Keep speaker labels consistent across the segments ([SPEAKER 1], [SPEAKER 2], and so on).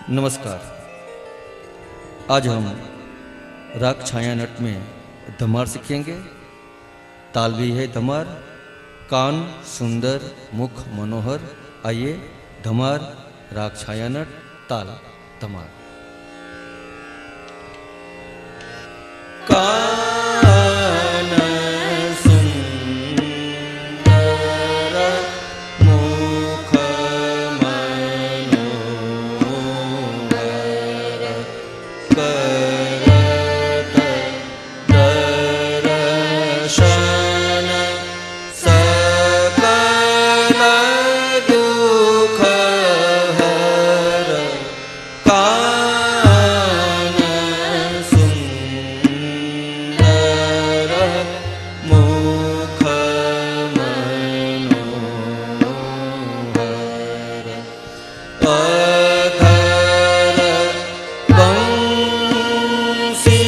[SPEAKER 1] नमस्कार। आज हम राग छाया नट में धमार सीखेंगे। ताल भी है धमार, कान सुंदर मुख मनोहर। आइए धमार राग छाया नट ताल धमार। कान सुंदर मुख मनोहर, करत दर्शन सकल दुख हर। कान सुंदर मुख मनोहर, अधर बंसी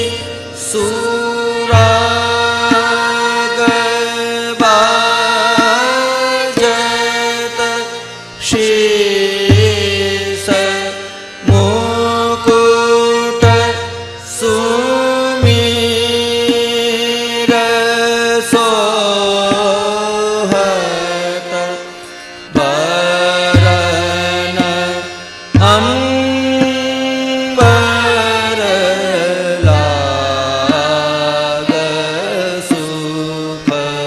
[SPEAKER 1] सुराग बाजत, शेष मुकुट सुमीर सोहत, वरन अंबर लाग सुखकर।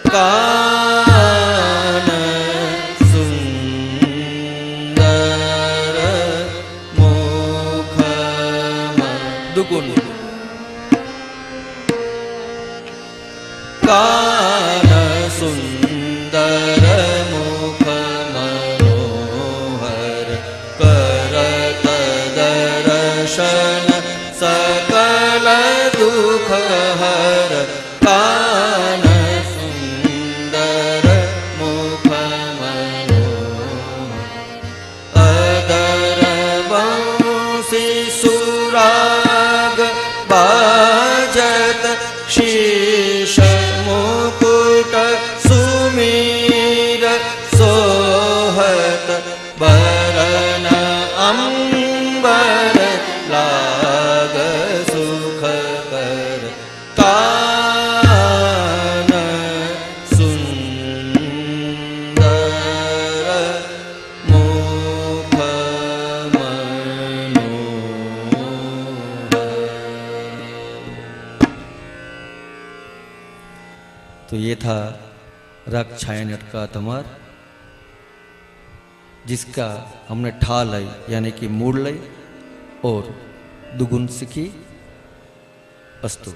[SPEAKER 1] कान सुंदर मुख दुगुन। कान सुंदर मुख मनोहर, करत दर्शन सकल दुख हर। कान सुंदर मुख मनोहर, अदर बंसी सुराग बाजत, शीश मुकुट सुमीर सोहत, वरन अंबर लाग सुखकर। कान सुंदर मुख मनोहर। तो ये था राग छाया नट का धमार, जिसका हमने ठा लय यानी कि मूड लय और दुगुन सीखी। अस्तु।